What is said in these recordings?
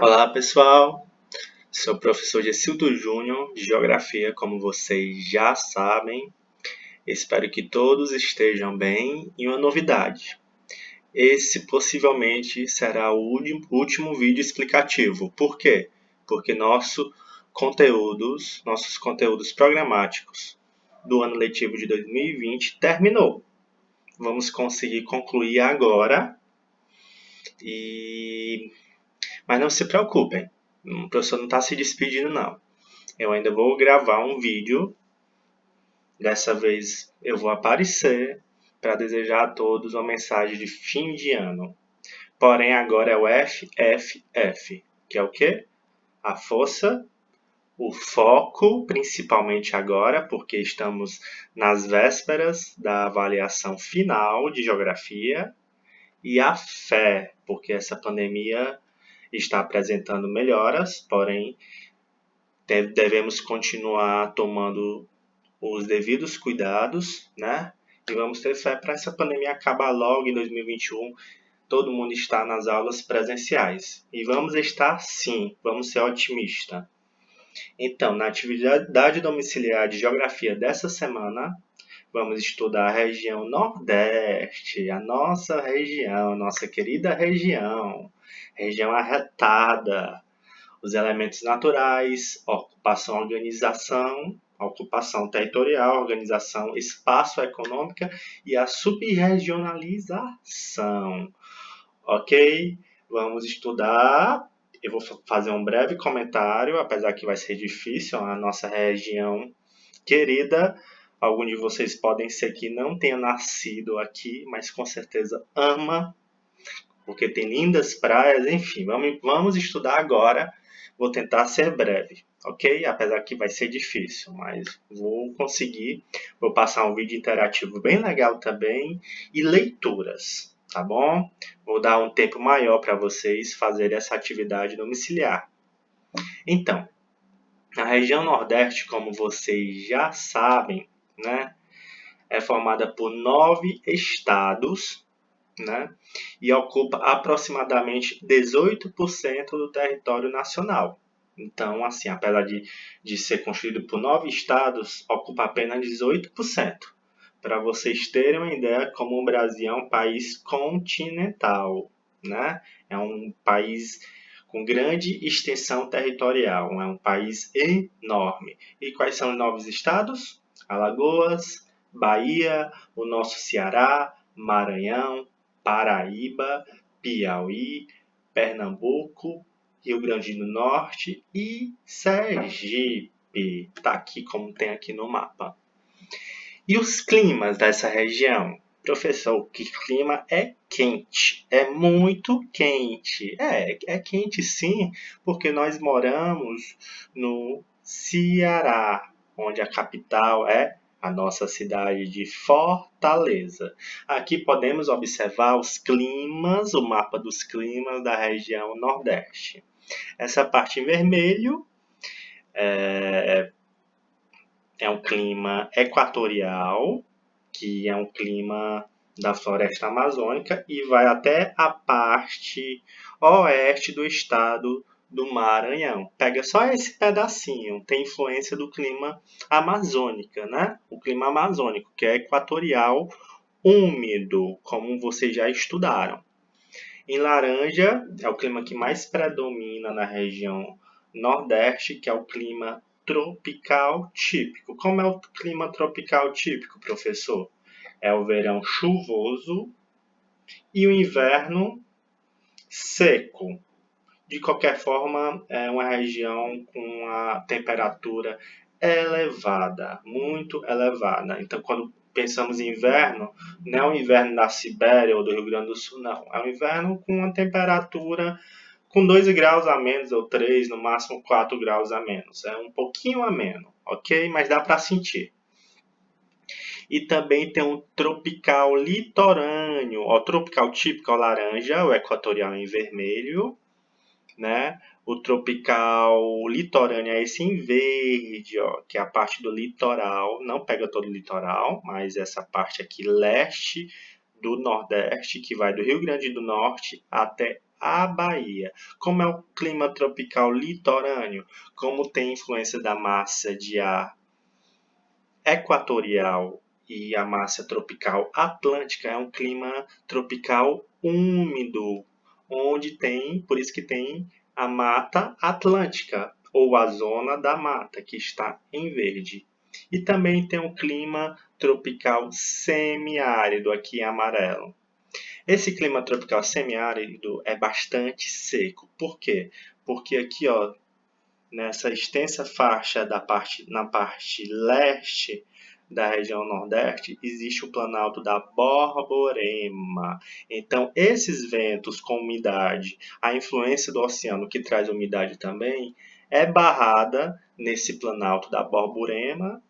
Olá, pessoal. Sou o professor Gessildo Júnior, de Geografia, como vocês já sabem. Espero que todos estejam bem. E uma novidade: esse possivelmente será o último vídeo explicativo. Por quê? Porque nossos conteúdos programáticos do ano letivo de 2020 terminou. Vamos conseguir concluir agora. Mas não se preocupem, o professor não está se despedindo, não. Eu ainda vou gravar um vídeo. Dessa vez eu vou aparecer para desejar a todos uma mensagem de fim de ano. Porém, agora é o FFF, que é o quê? A força, o foco, principalmente agora, porque estamos nas vésperas da avaliação final de geografia, e a fé, porque essa pandemia está apresentando melhoras, porém devemos continuar tomando os devidos cuidados, né? E vamos ter fé para essa pandemia acabar logo em 2021, todo mundo estar nas aulas presenciais. E vamos estar sim, vamos ser otimistas. Então, na atividade domiciliar de geografia dessa semana, vamos estudar a região Nordeste, a nossa região, nossa querida região arretada, os elementos naturais, ocupação territorial, organização espaço-econômica e a subregionalização. Ok? Vamos estudar. Eu vou fazer um breve comentário, apesar que vai ser difícil, a nossa região querida. Alguns de vocês podem ser que não tenha nascido aqui, mas com certeza ama, porque tem lindas praias, enfim, vamos estudar agora. Vou tentar ser breve, ok? Apesar que vai ser difícil, mas vou conseguir. Vou passar um vídeo interativo bem legal também e leituras, tá bom? Vou dar um tempo maior para vocês fazerem essa atividade domiciliar. Então, a região Nordeste, como vocês já sabem, né, é formada por 9 estados, né, e ocupa aproximadamente 18% do território nacional. Então, assim, apesar de ser construído por 9 estados, ocupa apenas 18%. Para vocês terem uma ideia, como o Brasil é um país continental, né? É um país com grande extensão territorial, é um país enorme. E quais são os 9 estados? Alagoas, Bahia, o nosso Ceará, Maranhão, Paraíba, Piauí, Pernambuco, Rio Grande do Norte e Sergipe. Está aqui como tem aqui no mapa. E os climas dessa região? Professor, que clima é quente, é muito quente. É quente sim, porque nós moramos no Ceará, onde a capital é a nossa cidade de Fortaleza. Aqui podemos observar os climas, o mapa dos climas da região Nordeste. Essa parte em vermelho é um clima equatorial, que é um clima da floresta amazônica, e vai até a parte oeste do estado do Maranhão. Pega só esse pedacinho, tem influência do clima amazônico, né? O clima amazônico, que é equatorial, úmido, como vocês já estudaram. Em laranja, é o clima que mais predomina na região Nordeste, que é o clima tropical típico. Como é o clima tropical típico, professor? É o verão chuvoso e o inverno seco. De qualquer forma, é uma região com a temperatura elevada, muito elevada. Então, quando pensamos em inverno, não é o inverno da Sibéria ou do Rio Grande do Sul, não. É um inverno com uma temperatura com 2 graus a menos, ou 3, no máximo 4 graus a menos. É um pouquinho a menos, ok? Mas dá para sentir. E também tem um tropical litorâneo. O tropical típico é o laranja, o equatorial em vermelho, né? O tropical litorâneo é esse em verde, ó, que é a parte do litoral. Não pega todo o litoral, mas essa parte aqui leste do Nordeste, que vai do Rio Grande do Norte até a Bahia. Como é o clima tropical litorâneo, como tem influência da massa de ar equatorial e a massa tropical atlântica, é um clima tropical úmido, onde tem, por isso que tem a Mata Atlântica, ou a zona da mata, que está em verde. E também tem um clima tropical semiárido, aqui em amarelo. Esse clima tropical semiárido é bastante seco. Por quê? Porque aqui, ó, nessa extensa faixa na parte leste da região nordeste, existe o planalto da Borborema. Então, esses ventos com umidade, a influência do oceano que traz umidade também, é barrada nesse planalto da Borborema,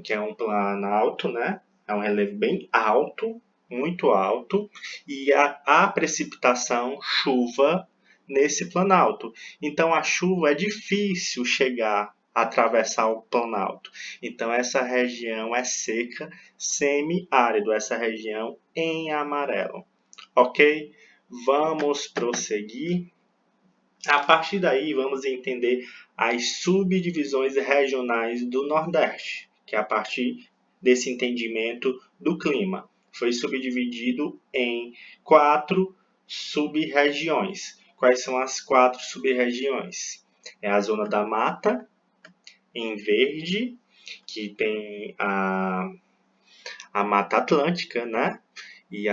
que é um planalto, né? É um relevo bem alto, muito alto, e a precipitação, chuva, nesse planalto. Então a chuva é difícil chegar a atravessar o planalto. Então essa região é seca, semi-árido, essa região em amarelo. Ok? Vamos prosseguir. A partir daí, vamos entender as subdivisões regionais do Nordeste, que é a partir desse entendimento do clima. Foi subdividido em 4 sub-regiões. Quais são as 4 sub-regiões? É a zona da mata, em verde, que tem a Mata Atlântica, né? E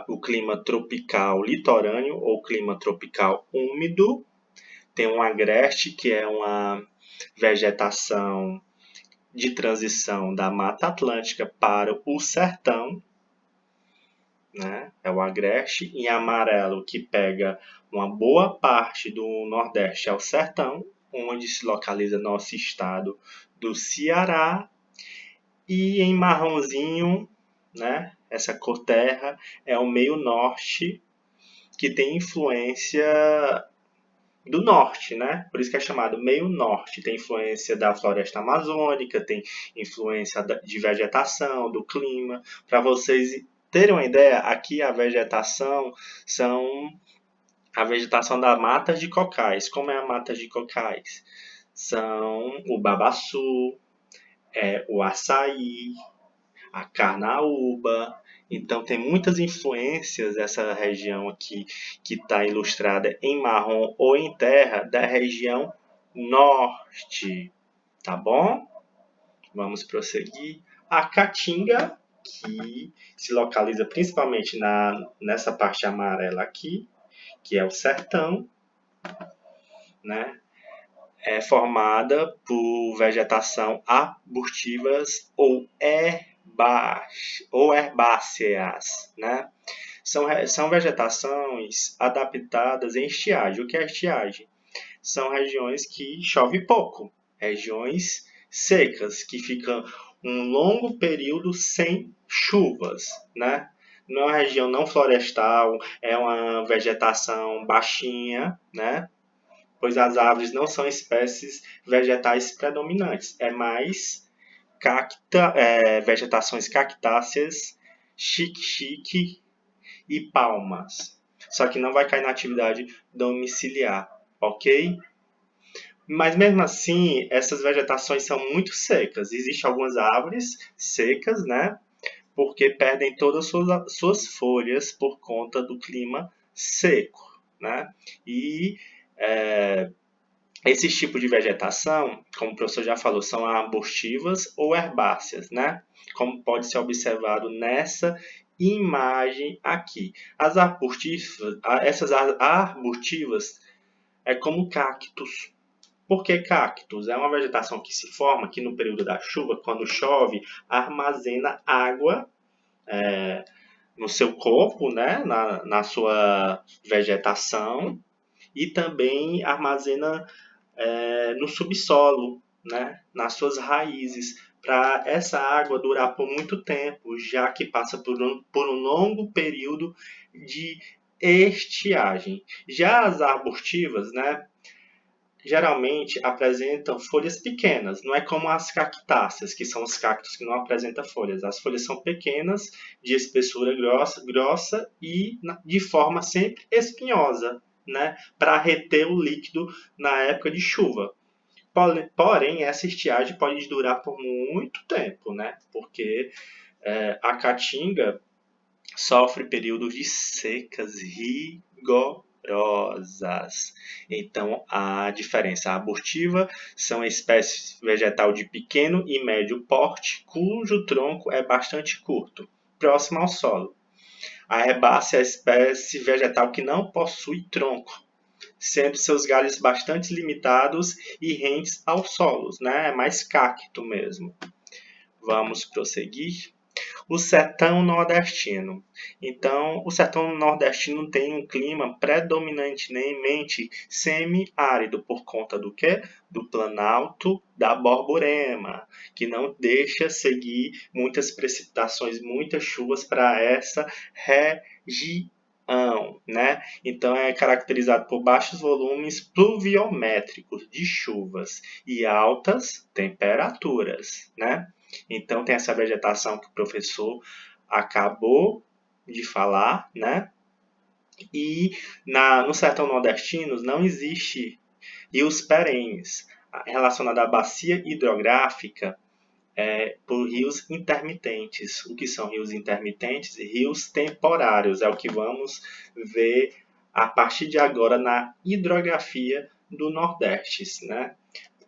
o clima tropical litorâneo ou clima tropical úmido. Tem um agreste, que é uma vegetação de transição da Mata Atlântica para o sertão, né? É o agreste. Em amarelo, que pega uma boa parte do Nordeste ao sertão, onde se localiza nosso estado do Ceará. E em marronzinho, né? Essa cor terra é o meio norte, que tem influência do norte, né? Por isso que é chamado meio norte. Tem influência da floresta amazônica, tem influência de vegetação, do clima. Para vocês terem uma ideia, aqui a vegetação são a vegetação das matas de cocais. Como é a mata de cocais? São o babaçu, o açaí, a carnaúba. Então tem muitas influências dessa região aqui que está ilustrada em marrom ou em terra da região norte, tá bom? Vamos prosseguir. A Caatinga, que se localiza principalmente nessa parte amarela aqui, que é o sertão, né? É formada por vegetação arbustivas ou herbáceas, né? São vegetações adaptadas em estiagem. O que é estiagem? São regiões que chove pouco, regiões secas, que ficam um longo período sem chuvas, né? Não é uma região não florestal, é uma vegetação baixinha, né? Pois as árvores não são espécies vegetais predominantes, é mais vegetações cactáceas, xique-xique e palmas. Só que não vai cair na atividade domiciliar, ok? Mas mesmo assim, essas vegetações são muito secas. Existem algumas árvores secas, né? Porque perdem todas as suas folhas por conta do clima seco, né? E esses tipos de vegetação, como o professor já falou, são arbustivas ou herbáceas, né? Como pode ser observado nessa imagem aqui. Essas arbustivas é como cactos. Por que cactos? É uma vegetação que se forma aqui no período da chuva, quando chove, armazena água no seu corpo, né? na sua vegetação, e também armazena no subsolo, né, nas suas raízes, para essa água durar por muito tempo, já que passa por um longo período de estiagem. Já as arbustivas, né, geralmente apresentam folhas pequenas, não é como as cactáceas, que são os cactos que não apresentam folhas. As folhas são pequenas, de espessura grossa e de forma sempre espinhosa, né, para reter o líquido na época de chuva. Porém, essa estiagem pode durar por muito tempo, né, porque a Caatinga sofre períodos de secas rigorosas. Então, a diferença abortiva são espécies vegetal de pequeno e médio porte, cujo tronco é bastante curto, próximo ao solo. A herbácea é a espécie vegetal que não possui tronco, sendo seus galhos bastante limitados e rentes aos solos, né? É mais cacto mesmo. Vamos prosseguir. O sertão nordestino. Então, o sertão nordestino tem um clima predominantemente semiárido por conta do quê? Do planalto da Borborema, que não deixa seguir muitas precipitações, muitas chuvas para essa região. Né? Então é caracterizado por baixos volumes pluviométricos de chuvas e altas temperaturas, né? Então tem essa vegetação que o professor acabou de falar, né? E no sertão nordestino não existe rios perenes. Relacionada à bacia hidrográfica, por rios intermitentes. O que são rios intermitentes? Rios temporários. É o que vamos ver a partir de agora na hidrografia do Nordeste, né?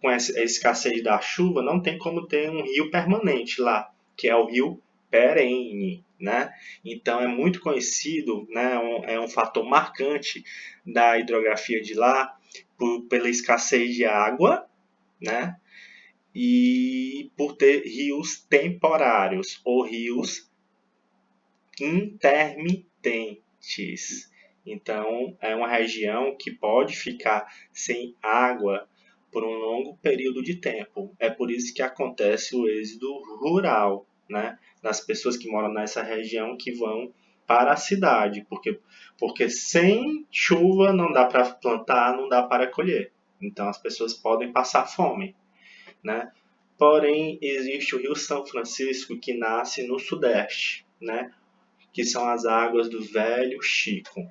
Com a escassez da chuva, não tem como ter um rio permanente lá, que é o rio perene, né? Então é muito conhecido, né? É um fator marcante da hidrografia de lá pela escassez de água, né? E por ter rios temporários ou rios intermitentes. Então, é uma região que pode ficar sem água por um longo período de tempo. É por isso que acontece o êxodo rural, né? Das pessoas que moram nessa região que vão para a cidade, porque sem chuva não dá para plantar, não dá para colher. Então, as pessoas podem passar fome, né? Porém, existe o Rio São Francisco que nasce no Sudeste, né? Que são as águas do Velho Chico.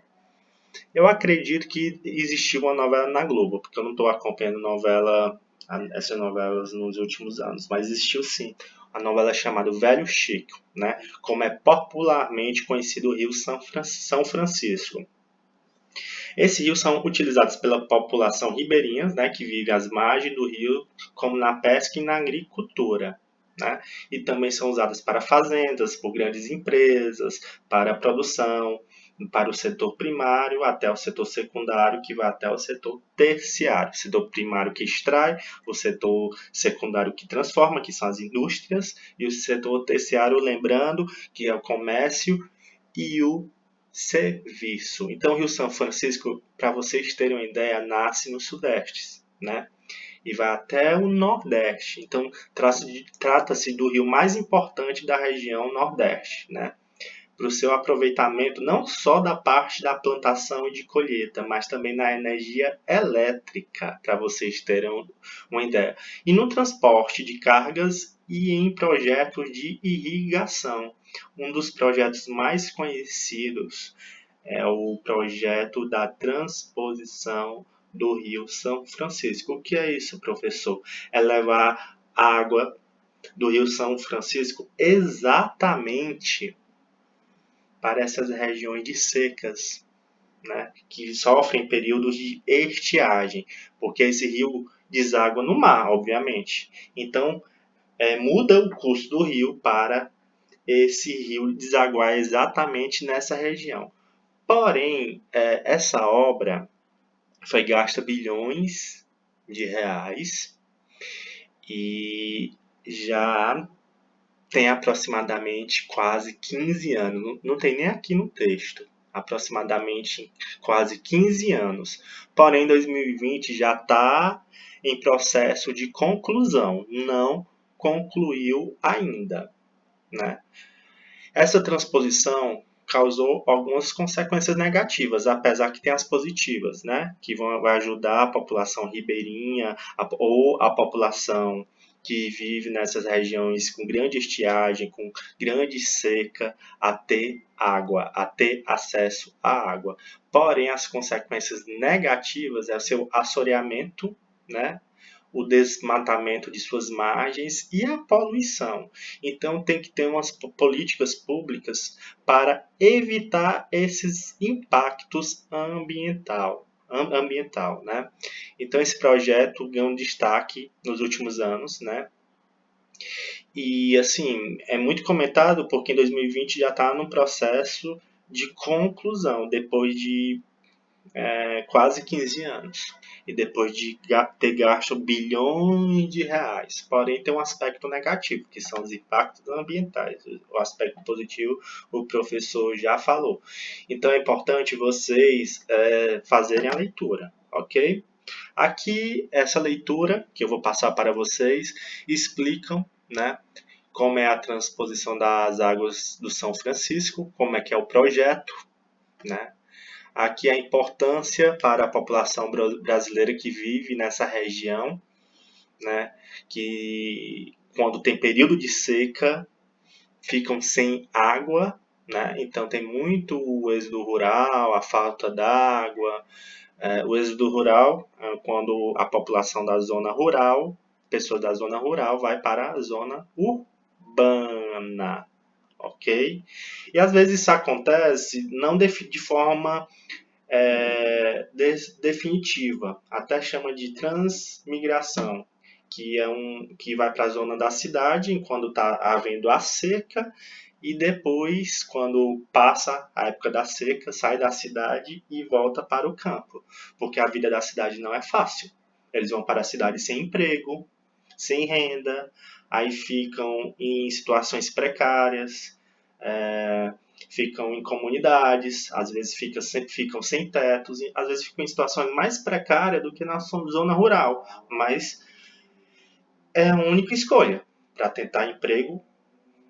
Eu acredito que existiu uma novela na Globo, porque eu não estou acompanhando essas novelas nos últimos anos, mas existiu sim a novela chamada Velho Chico, né? Como é popularmente conhecido o Rio São Francisco. Esses rios são utilizados pela população ribeirinha, né, que vive às margens do rio, como na pesca e na agricultura. Né? E também são usadas para fazendas, por grandes empresas, para a produção, para o setor primário até o setor secundário, que vai até o setor terciário. O setor primário que extrai, o setor secundário que transforma, que são as indústrias, e o setor terciário, lembrando, que é o comércio e o serviço. Então, o Rio São Francisco, para vocês terem uma ideia, nasce no Sudeste, né? E vai até o Nordeste. Então, trata-se do rio mais importante da região Nordeste, né? Para o seu aproveitamento não só da parte da plantação e de colheita, mas também na energia elétrica, para vocês terem uma ideia. E no transporte de cargas e em projetos de irrigação. Um dos projetos mais conhecidos é o projeto da transposição do Rio São Francisco. O que é isso, professor? É levar água do Rio São Francisco exatamente para essas regiões de secas, né, que sofrem períodos de estiagem, porque esse rio deságua no mar, obviamente. Então, muda o curso do rio para esse rio desaguar exatamente nessa região. Porém, essa obra foi gasta bilhões de reais e já tem aproximadamente quase 15 anos. Não tem nem aqui no texto. Aproximadamente quase 15 anos. Porém, 2020 já está em processo de conclusão. Não concluiu ainda, né? Essa transposição causou algumas consequências negativas, apesar que tem as positivas, né? Que vai ajudar a população ribeirinha ou a população que vive nessas regiões com grande estiagem, com grande seca, a ter água, a ter acesso à água. Porém, as consequências negativas é o seu assoreamento, né? O desmatamento de suas margens e a poluição. Então, tem que ter umas políticas públicas para evitar esses impactos ambiental, né? Então, esse projeto ganhou um destaque nos últimos anos, né? E, assim, é muito comentado porque em 2020 já está no processo de conclusão, depois de quase 15 anos. E depois de ter gasto bilhões de reais. Porém, tem um aspecto negativo, que são os impactos ambientais. O aspecto positivo, o professor já falou. Então, é importante vocês fazerem a leitura, ok? Aqui, essa leitura, que eu vou passar para vocês, explicam, né, como é a transposição das águas do São Francisco, como é que é o projeto, né? Aqui a importância para a população brasileira que vive nessa região, né, que quando tem período de seca ficam sem água, né, então tem muito o êxodo rural, a falta d'água. O êxodo rural é quando a população da zona rural, pessoas da zona rural, vai para a zona urbana, ok? E às vezes isso acontece não de forma definitiva, até chama de transmigração, que vai para a zona da cidade quando está havendo a seca e depois, quando passa a época da seca, sai da cidade e volta para o campo, porque a vida da cidade não é fácil. Eles vão para a cidade sem emprego, sem renda, aí ficam em situações precárias, é, ficam em comunidades, às vezes ficam sem tetos, e às vezes ficam em situações mais precárias do que na zona rural, mas é a única escolha para tentar emprego.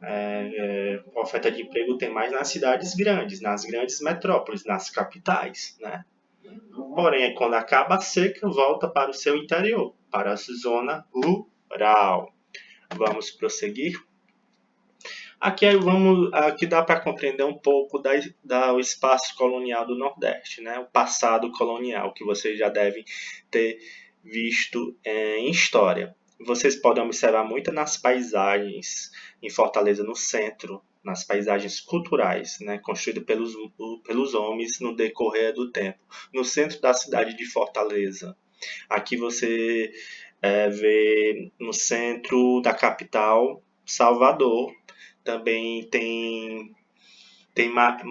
A oferta de emprego tem mais nas cidades grandes, nas grandes metrópoles, nas capitais, né? Porém, quando acaba a seca, volta para o seu interior, para a zona rural. Vamos prosseguir. Aqui dá para compreender um pouco do espaço colonial do Nordeste, né? O passado colonial, que vocês já devem ter visto em história. Vocês podem observar muito nas paisagens em Fortaleza, no centro, nas paisagens culturais, né? Construídas pelos homens no decorrer do tempo. No centro da cidade de Fortaleza. Aqui você vê no centro da capital, Salvador. Também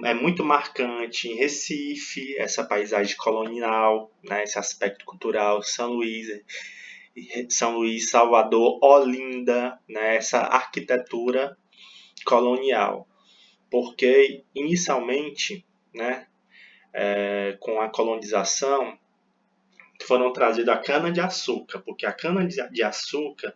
é muito marcante em Recife, essa paisagem colonial, né, esse aspecto cultural, São Luís, Salvador, Olinda, né, essa arquitetura colonial. Porque, inicialmente, né, com a colonização, foram trazidas a cana-de-açúcar, porque a cana-de-açúcar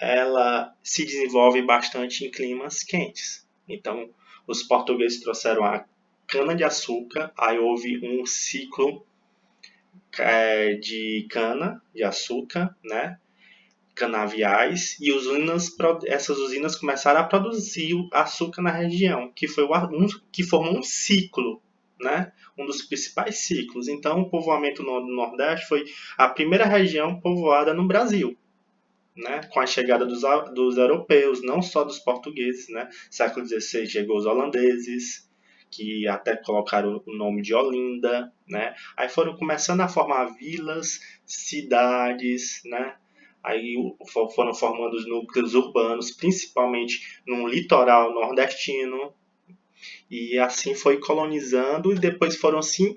ela se desenvolve bastante em climas quentes. Então, os portugueses trouxeram a cana-de-açúcar, aí houve um ciclo de cana-de-açúcar, né? Canaviais, e essas usinas começaram a produzir açúcar na região, que formou um ciclo, né? Um dos principais ciclos. Então, o povoamento no Nordeste foi a primeira região povoada no Brasil, né, com a chegada dos europeus, não só dos portugueses, né? Século XVI chegou os holandeses, que até colocaram o nome de Olinda, né? Aí foram começando a formar vilas, cidades, né? Aí foram formando os núcleos urbanos, principalmente no litoral nordestino, e assim foi colonizando e depois foram se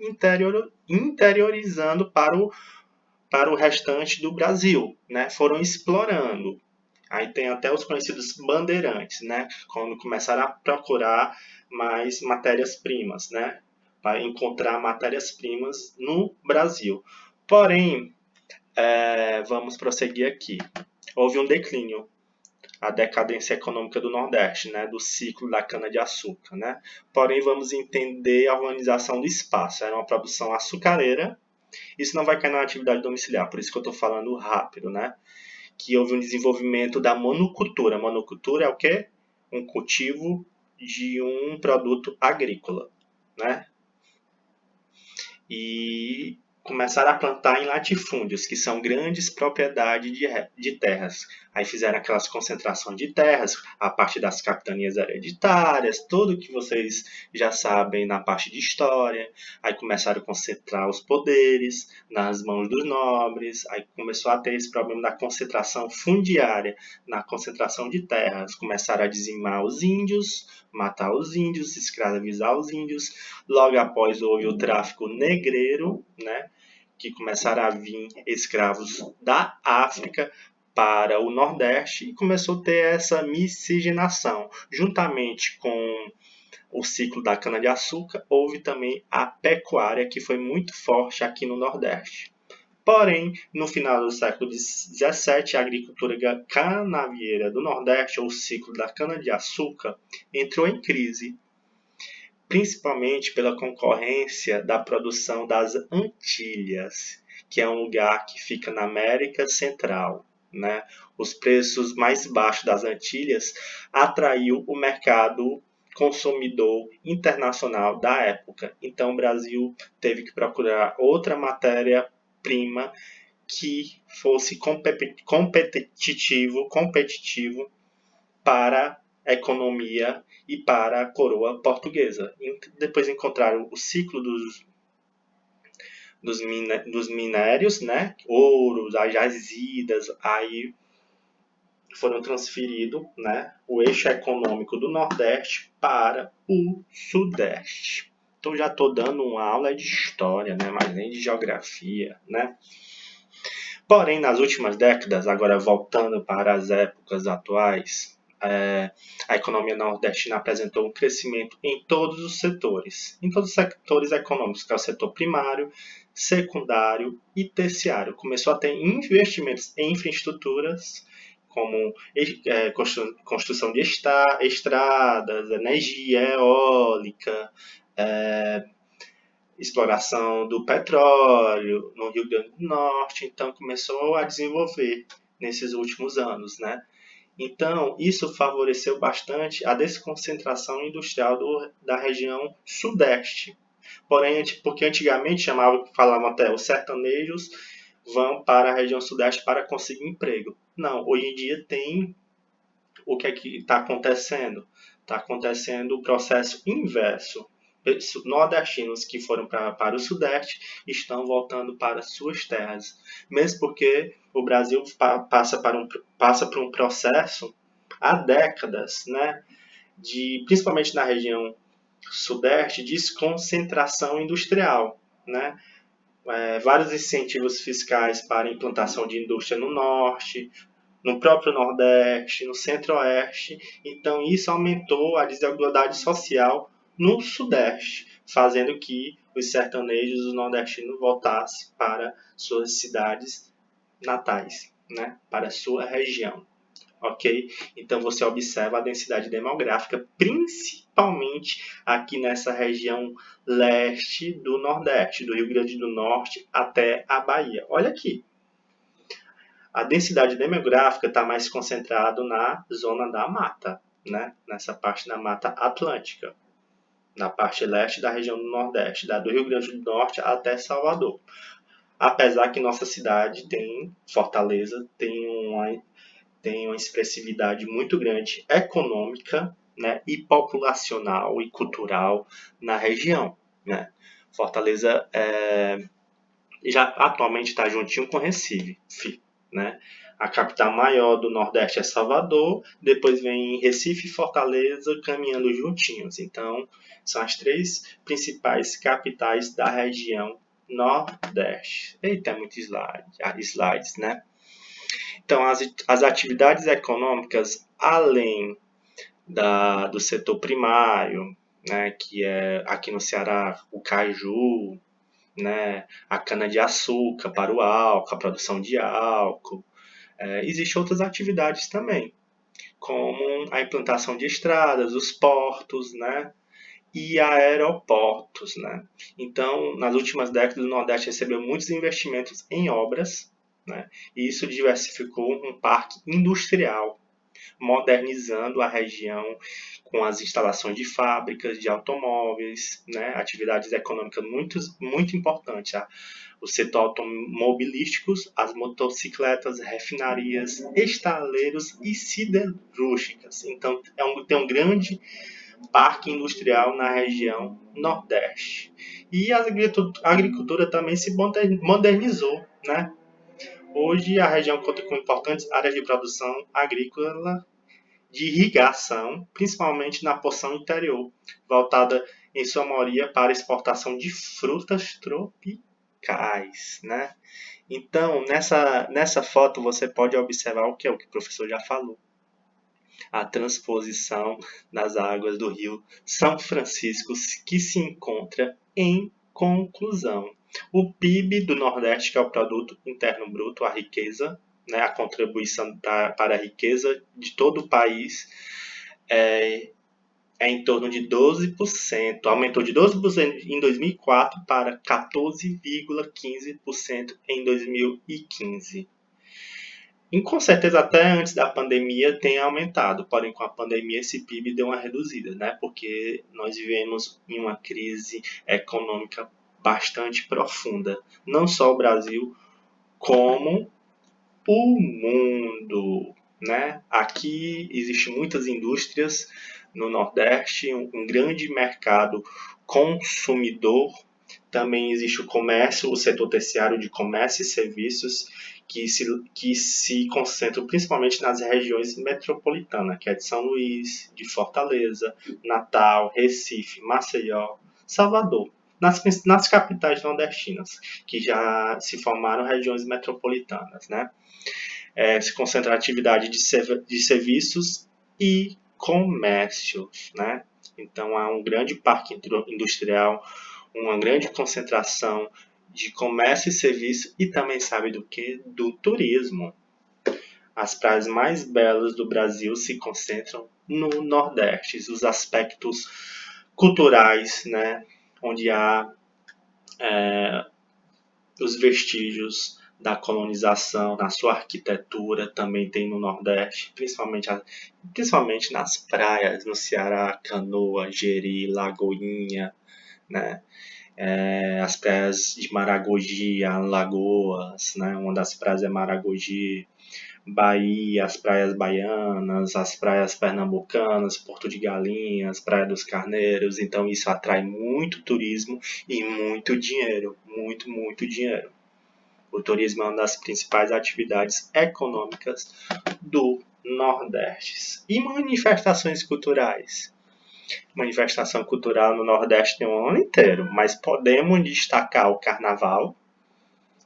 interiorizando para o restante do Brasil, né? Foram explorando. Aí tem até os conhecidos bandeirantes, né? Quando começaram a procurar mais matérias-primas, né? Para encontrar matérias-primas no Brasil. Porém, vamos prosseguir aqui. Houve um declínio, a decadência econômica do Nordeste, né? Do ciclo da cana-de-açúcar, né? Porém, vamos entender a organização do espaço. Era uma produção açucareira. Isso não vai cair na atividade domiciliar, por isso que eu estou falando rápido, né? que houve um desenvolvimento da monocultura. Monocultura é o quê? Um cultivo de um produto agrícola, né? E começaram a plantar em latifúndios, que são grandes propriedades de terras. Aí fizeram aquelas concentrações de terras, a parte das capitanias hereditárias, tudo que vocês já sabem na parte de história. Aí começaram a concentrar os poderes nas mãos dos nobres. Aí começou a ter esse problema da concentração fundiária, na concentração de terras. Começaram a dizimar os índios, matar os índios, escravizar os índios. Logo após houve o tráfico negreiro, né, que começaram a vir escravos da África para o Nordeste e começou a ter essa miscigenação. Juntamente com o ciclo da cana-de-açúcar, houve também a pecuária, que foi muito forte aqui no Nordeste. Porém, no final do século XVII, a agricultura canavieira do Nordeste, ou o ciclo da cana-de-açúcar, entrou em crise, principalmente pela concorrência da produção das Antilhas, que é um lugar que fica na América Central, né? Os preços mais baixos das Antilhas atraiu o mercado consumidor internacional da época. Então o Brasil teve que procurar outra matéria-prima que fosse competitivo para a economia e para a coroa portuguesa. E depois encontraram o ciclo dos minérios, né? Ouro, as jazidas, aí foram transferidos, né, o eixo econômico do Nordeste para o Sudeste. Então já estou dando uma aula de história, né, mas nem de geografia, né? Porém, nas últimas décadas, agora voltando para as épocas atuais, a economia nordestina apresentou um crescimento em todos os setores econômicos, que é o setor primário, secundário e terciário. Começou a ter investimentos em infraestruturas, como construção de estradas, energia eólica, exploração do petróleo no Rio Grande do Norte. Então começou a desenvolver nesses últimos anos, né? Então, isso favoreceu bastante a desconcentração industrial da região sudeste. Porém, porque antigamente falavam até os sertanejos vão para a região sudeste para conseguir emprego. Não, hoje em dia tem o que é que está acontecendo? Está acontecendo o processo inverso. Nordestinos que foram para o Sudeste estão voltando para suas terras. Mesmo porque o Brasil passa por um processo há décadas, né, principalmente na região Sudeste, de desconcentração industrial, né? Vários incentivos fiscais para a implantação de indústria no Norte, no próprio Nordeste, no Centro-Oeste. Então, isso aumentou a desigualdade social no Sudeste, fazendo que os sertanejos e os nordestinos voltassem para suas cidades natais, né? Para a sua região. Ok? Então, você observa a densidade demográfica, principalmente aqui nessa região leste do Nordeste, do Rio Grande do Norte até a Bahia. Olha aqui. A densidade demográfica está mais concentrada na zona da mata, né? Nessa parte da Mata Atlântica, na parte leste da região do Nordeste, do Rio Grande do Norte até Salvador. Apesar que nossa cidade Fortaleza, tem uma expressividade muito grande econômica, né? E populacional e cultural na região, né? Fortaleza já atualmente está juntinho com Recife, né? A capital maior do Nordeste é Salvador, depois vem Recife e Fortaleza caminhando juntinhos. Então, são as três principais capitais da região Nordeste. Eita, é muito slides, né? Então, as atividades econômicas, além do setor primário, né, que é aqui no Ceará o caju, né, a cana-de-açúcar para o álcool, a produção de álcool. Existem outras atividades também, como a implantação de estradas, os portos, né, e aeroportos, né. Então, nas últimas décadas, o Nordeste recebeu muitos investimentos em obras, né? E isso diversificou um parque industrial, modernizando a região com as instalações de fábricas de automóveis, né? Atividades econômicas muito importantes. Tá? O setor automobilístico, as motocicletas, refinarias, estaleiros e siderúrgicas. Então, tem um grande parque industrial na região Nordeste. E a agricultura também se modernizou, né? Hoje a região conta com importantes áreas de produção agrícola de irrigação, principalmente na porção interior, voltada em sua maioria para exportação de frutas tropicais, né? Então, nessa foto você pode observar o que o professor já falou. A transposição das águas do rio São Francisco que se encontra em conclusão. O PIB do Nordeste, que é o Produto Interno Bruto, a riqueza, né, a contribuição para a riqueza de todo o país, é em torno de 12%. Aumentou de 12% em 2004 para 14,15% em 2015. E com certeza até antes da pandemia tem aumentado, porém com a pandemia esse PIB deu uma reduzida, né? Porque nós vivemos em uma crise econômica bastante profunda, não só o Brasil, como o mundo, né? Aqui existem muitas indústrias no Nordeste, um grande mercado consumidor. Também existe o comércio, o setor terciário de comércio e serviços, que se concentram principalmente nas regiões metropolitanas, que é de São Luís, de Fortaleza, Natal, Recife, Maceió, Salvador. Nas capitais nordestinas, que já se formaram regiões metropolitanas, né? Se concentra a atividade de serviços e comércios, né? Então há um grande parque industrial, uma grande concentração de comércio e serviço e também sabe do que? Do turismo. As praias mais belas do Brasil se concentram no Nordeste, os aspectos culturais, né? Onde há os vestígios da colonização, na sua arquitetura, também tem no Nordeste, principalmente nas praias, no Ceará, Canoa, Jeri, Lagoinha, né? As praias de Maragogi, Alagoas, né? Uma das praias é Maragogi, Bahia, as praias baianas, as praias pernambucanas, Porto de Galinhas, Praia dos Carneiros. Então isso atrai muito turismo e muito dinheiro, muito dinheiro. O turismo é uma das principais atividades econômicas do Nordeste. E manifestações culturais? Manifestação cultural no Nordeste tem um ano inteiro, mas podemos destacar o Carnaval,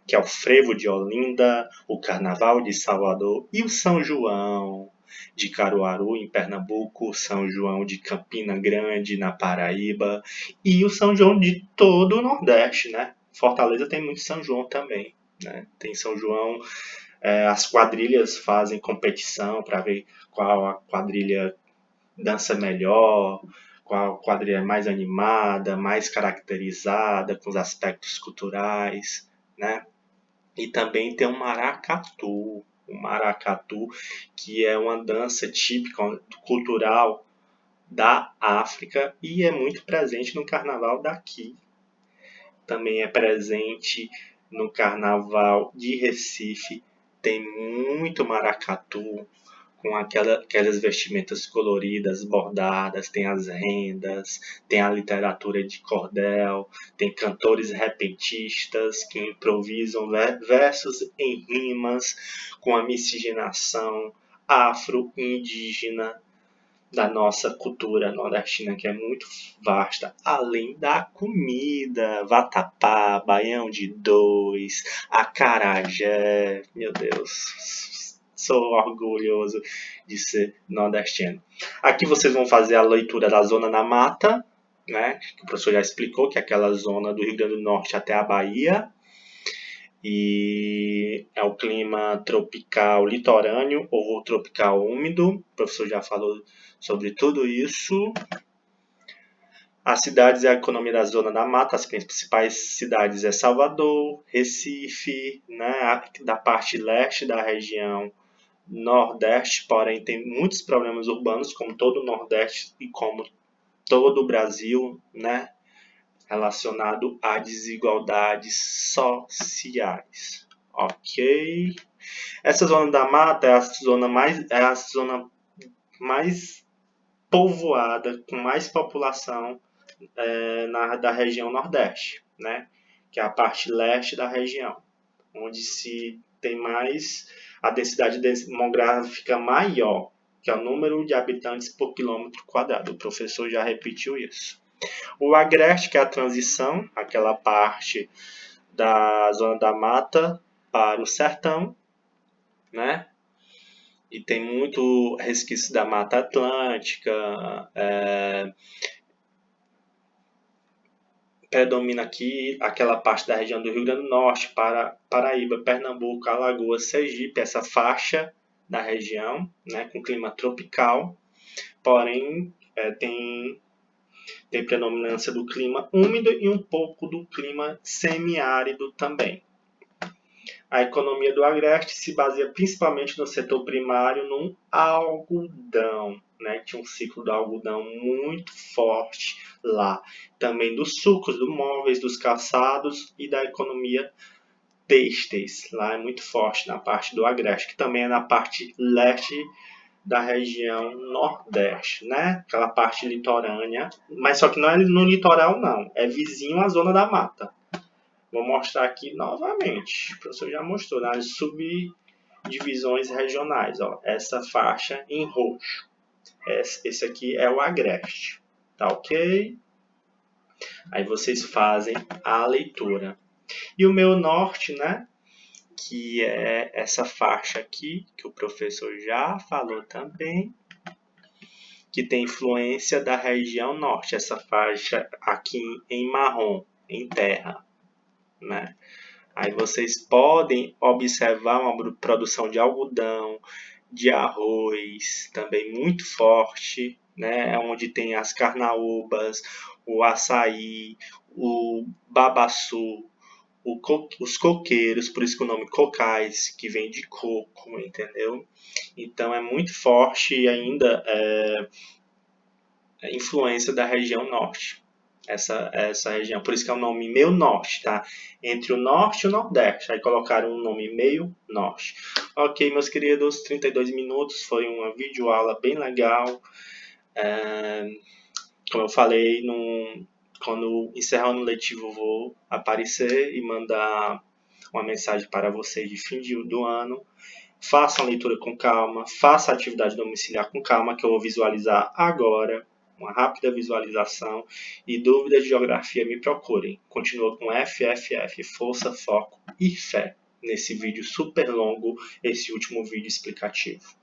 que é o Frevo de Olinda, o Carnaval de Salvador e o São João de Caruaru, em Pernambuco, o São João de Campina Grande, na Paraíba, e o São João de todo o Nordeste, né? Fortaleza tem muito São João também, né? Tem São João, as quadrilhas fazem competição para ver qual a quadrilha dança melhor, qual quadrilha é mais animada, mais caracterizada, com os aspectos culturais, né? E também tem o maracatu, que é uma dança típica cultural da África e é muito presente no carnaval daqui. Também é presente no carnaval de Recife, tem muito maracatu, com aquelas vestimentas coloridas, bordadas, tem as rendas, tem a literatura de cordel, tem cantores repentistas que improvisam versos em rimas com a miscigenação afro-indígena da nossa cultura nordestina, que é muito vasta, além da comida, vatapá, baião de dois, acarajé, meu Deus, sou orgulhoso de ser nordestino. Aqui vocês vão fazer a leitura da Zona da Mata, né, que o professor já explicou, que é aquela zona do Rio Grande do Norte até a Bahia, e é o clima tropical litorâneo ou tropical úmido. O professor já falou sobre tudo isso. As cidades e a economia da Zona da Mata, as principais cidades é Salvador, Recife, né, da parte leste da região Nordeste, porém tem muitos problemas urbanos, como todo o Nordeste e como todo o Brasil, né, relacionado a desigualdades sociais. Ok? Essa zona da mata é a zona mais povoada, com mais população da região Nordeste, né? Que é a parte leste da região, onde se tem mais a densidade demográfica maior, que é o número de habitantes por quilômetro quadrado. O professor já repetiu isso. O agreste, que é a transição, aquela parte da zona da mata para o sertão, né? E tem muito resquício da Mata Atlântica, predomina aqui aquela parte da região do Rio Grande do Norte, Paraíba, Pernambuco, Alagoas, Sergipe, essa faixa da região, né, com clima tropical, porém tem predominância do clima úmido e um pouco do clima semiárido também. A economia do Agreste se baseia principalmente no setor primário, no algodão, né? Tinha um ciclo do algodão muito forte lá. Também dos sucos, dos móveis, dos calçados e da economia têxteis. Lá é muito forte na parte do Agreste, que também é na parte leste da região Nordeste, né? Aquela parte litorânea, mas só que não é no litoral não, é vizinho à zona da mata. Vou mostrar aqui novamente. O professor já mostrou nas subdivisões regionais. Ó, essa faixa em roxo. Esse aqui é o agreste. Tá ok? Aí vocês fazem a leitura. E o meu norte, né? Que é essa faixa aqui, que o professor já falou também, que tem influência da região norte. Essa faixa aqui em marrom, em terra, né? Aí vocês podem observar uma produção de algodão, de arroz, também muito forte, né? Onde tem as carnaúbas, o açaí, o babaçu, os coqueiros, por isso que o nome cocais, que vem de coco, entendeu? Então é muito forte ainda a influência da região norte. Essa região, por isso que é o nome meio norte, tá? Entre o norte e o nordeste, aí colocaram o nome meio norte. Ok, meus queridos, 32 minutos, foi uma videoaula bem legal. Como eu falei, quando encerrar o ano letivo eu vou aparecer e mandar uma mensagem para vocês de fim do ano. Façam a leitura com calma, faça a atividade domiciliar com calma, que eu vou visualizar agora, uma rápida visualização, e dúvidas de geografia me procurem. Continua com FFF, força, foco e fé, nesse vídeo super longo, esse último vídeo explicativo.